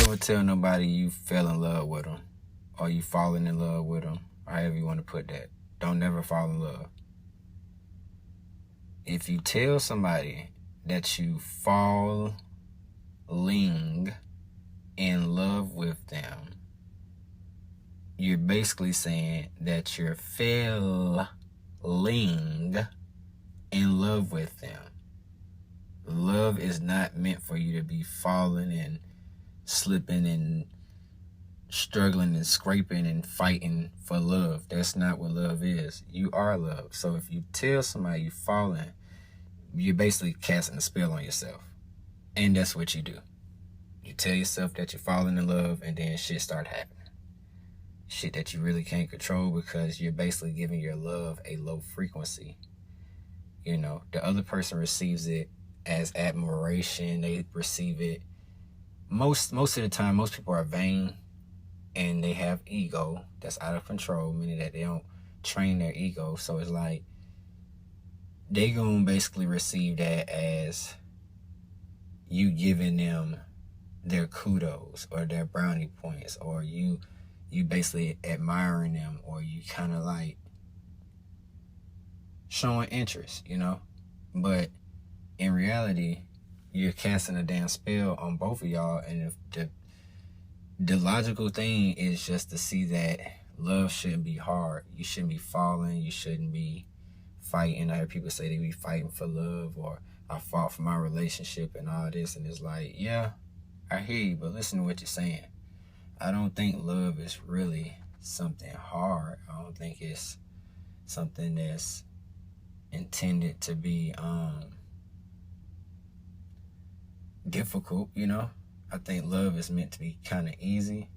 never tell nobody you fell in love with them or you falling in love with them, however you want to put that. Don't never fall in love. If you tell somebody that you falling in love with them, you're basically saying that you're falling in love with them. Love is not meant for you to be falling and slipping and struggling and scraping and fighting for love. That's not what love is. You are love. So if you tell somebody you're falling, you're basically casting a spell on yourself. And that's what you do. You tell yourself that you're falling in love, and then shit start happening. Shit that you really can't control because you're basically giving your love a low frequency. You know, the other person receives it as admiration. They receive it. Most of the time, most people are vain and they have ego that's out of control, meaning that they don't train their ego. So it's like they gonna basically receive that as you giving them their kudos or their brownie points, or you basically admiring them, or you kind of like showing interest, you know. But in reality, you're casting a damn spell on both of y'all. And if the logical thing is just to see that love shouldn't be hard. You shouldn't be falling. You shouldn't be fighting. I hear people say they be fighting for love, or I fought for my relationship and all this. And it's like, yeah, I hear you, but listen to what you're saying. I don't think love is really something hard. I don't think it's something that's intended to be difficult, you know. I think love is meant to be kind of easy,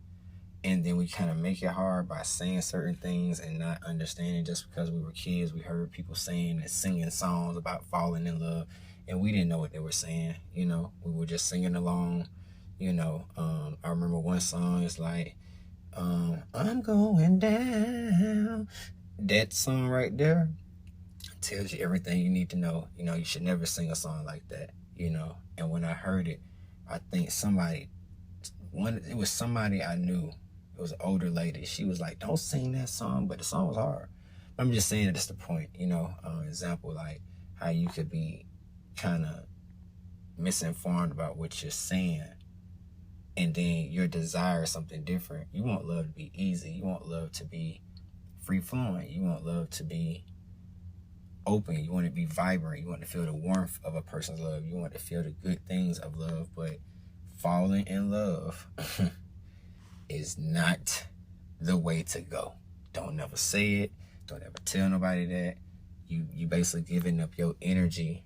and then we kind of make it hard by saying certain things and not understanding. Just because we were kids, we heard people saying and singing songs about falling in love, and we didn't know what they were saying, you know. We were just singing along, you know. I remember one song is like, I'm going down. That song right there tells you everything you need to know. You know, you should never sing a song like that, you know. And when I heard it, I think it was somebody I knew. It was an older lady. She was like, don't sing that song, but the song was hard. I'm just saying that's the point, you know. Example, like how you could be kind of misinformed about what you're saying, and then your desire is something different. You want love to be easy. You want love to be free-flowing. You want love to be open. You want to be vibrant. You want to feel the warmth of a person's love. You want to feel the good things of love. But falling in love is not the way to go. Don't never say it. Don't ever tell nobody that. You basically giving up your energy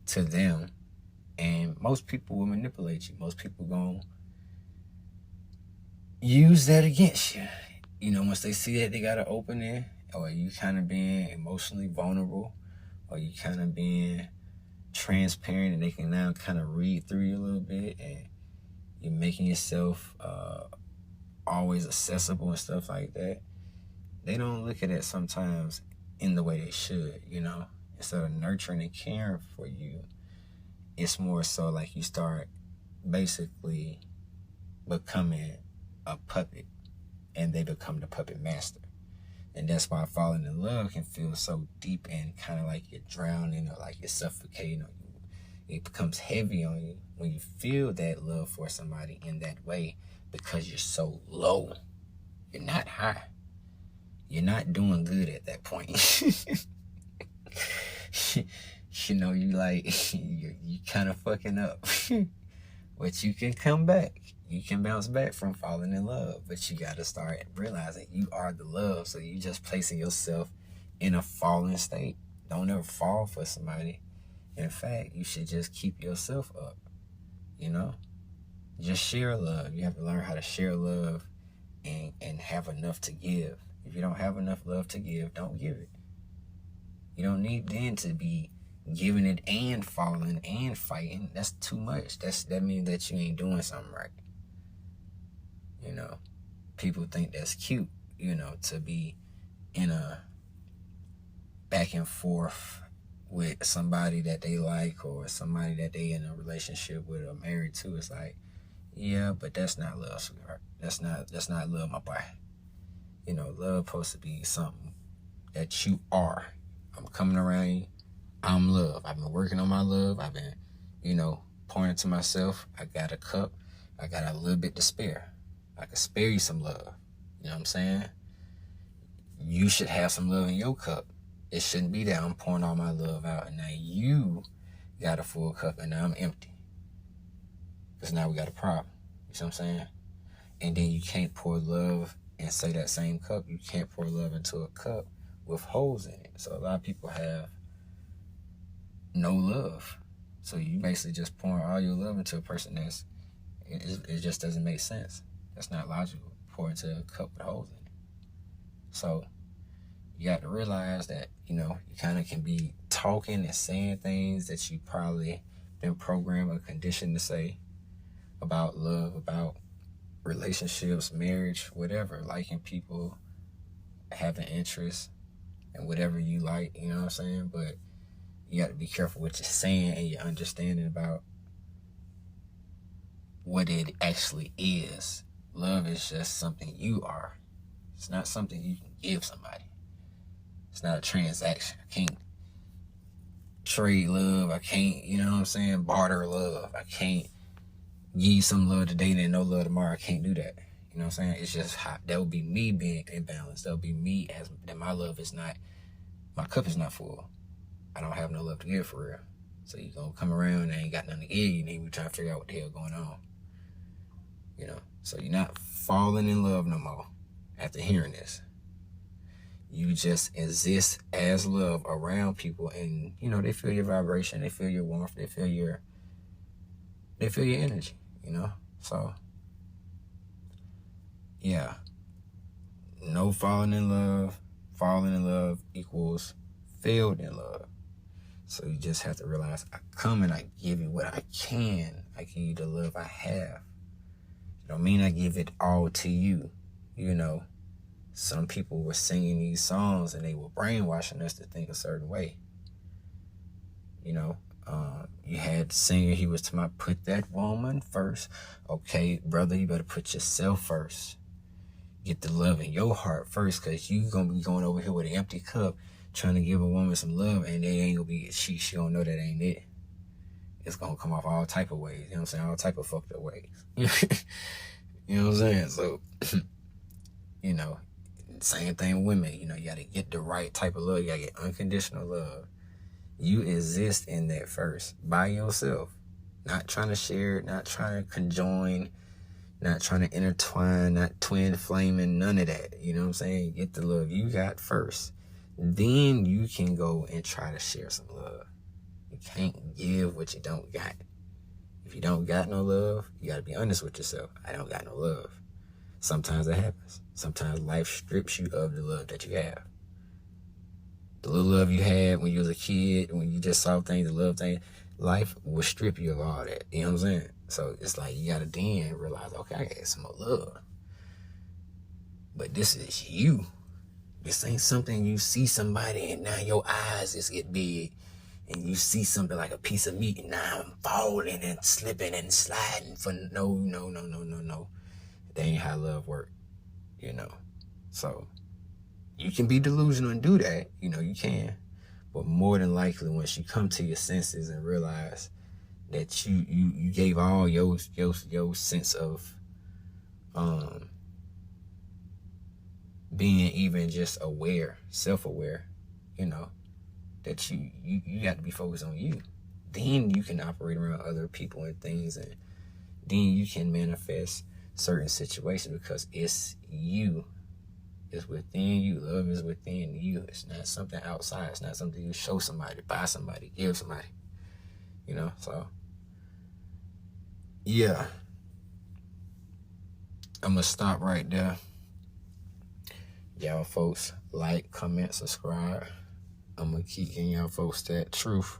to them. And most people will manipulate you. Most people gonna use that against you. You know, once they see that they got an opening, or you kind of being emotionally vulnerable, or you kind of being transparent, and they can now kind of read through you a little bit, and you're making yourself always accessible and stuff like that. They don't look at it sometimes in the way they should, you know. Instead of nurturing and caring for you, it's more so like you start basically becoming a puppet, and they become the puppet master. And that's why falling in love can feel so deep and kind of like you're drowning, or like you're suffocating, or it becomes heavy on you when you feel that love for somebody in that way, because you're so low. You're not high. You're not doing good at that point. You know, you kind of fucking up. But you can come back. You can bounce back from falling in love. But you got to start realizing you are the love. So you just placing yourself in a fallen state. Don't ever fall for somebody. In fact, you should just keep yourself up. You know? Just share love. You have to learn how to share love and have enough to give. If you don't have enough love to give, don't give it. You don't need then to be giving it and falling and fighting. That's too much. That means that you ain't doing something right. You know, people think that's cute, you know, to be in a back and forth with somebody that they like, or somebody that they in a relationship with or married to. It's like, Yeah, but that's not love, sweetheart. That's not love, my boy. You know, love supposed to be something that you are. I'm coming around you. I'm love. I've been working on my love. I've been, pouring to myself. I got a cup. I got a little bit to spare. I can spare you some love. You know what I'm saying? You should have some love in your cup. It shouldn't be that I'm pouring all my love out and now you got a full cup and now I'm empty. Because now we got a problem. You see what I'm saying? And then you can't pour love inside that same cup. You can't pour love into a cup with holes in it. So a lot of people have no love. So you basically just pouring all your love into a person it just doesn't make sense. That's not logical. Pour into a cup with holes in it. So you got to realize that, you kind of can be talking and saying things that you probably been programmed or conditioned to say about love, about relationships, marriage, whatever, liking people, having interests, and whatever you like, you know what I'm saying? But you got to be careful what you're saying and your understanding about what it actually is. Love is just something you are. It's not something you can give somebody. It's not a transaction. I can't trade love. I can't, barter love. I can't give you some love today and no love tomorrow. I can't do that. You know what I'm saying? It's just that would be me being imbalanced. That would be me that my love is not, my cup is not full. I don't have no love to give for real. So you gonna come around and ain't got nothing to give you, and then we trying to figure out what the hell going on. So you're not falling in love no more after hearing this. You just exist as love around people, and they feel your vibration, they feel your warmth, they feel your energy. So yeah, no falling in love. Falling in love equals failed in love. So you just have to realize I come and I give you what I can. I give you the love I have. It don't mean I give it all to you. Some people were singing these songs and they were brainwashing us to think a certain way. You had the singer, he was talking about put that woman first. Okay, brother, you better put yourself first. Get the love in your heart first, because you going to be going over here with an empty cup trying to give a woman some love, and they ain't going to be, she don't know that ain't it. It's going to come off all type of ways, you know what I'm saying? All type of fucked up ways. You know what I'm saying? So, same thing with women. You got to get the right type of love. You got to get unconditional love. You exist in that first, by yourself. Not trying to share it, not trying to conjoin, not trying to intertwine, not twin flaming, none of that. You know what I'm saying? Get the love you got first. Then you can go and try to share some love. You can't give what you don't got. If you don't got no love, you got to be honest with yourself. I don't got no love. Sometimes that happens. Sometimes life strips you of the love that you have. The little love you had when you was a kid, when you just saw things, the love things, life will strip you of all that. You know what I'm saying? So it's like you got to then realize, okay, I got some more love. But this is you. This ain't something you see somebody and now your eyes just get big and you see something like a piece of meat and now I'm falling and slipping and sliding for no. That ain't how love works, So you can be delusional and do that, you can. But more than likely, once you come to your senses and realize that you gave all your sense of being even just aware, self-aware, that you got to be focused on you. Then you can operate around other people and things, and then you can manifest certain situations because it's you. It's within you. Love is within you. It's not something outside. It's not something you show somebody, buy somebody, give somebody. So yeah. I'm gonna stop right there. Y'all folks, like, comment, subscribe. I'm gonna keep getting y'all folks that truth.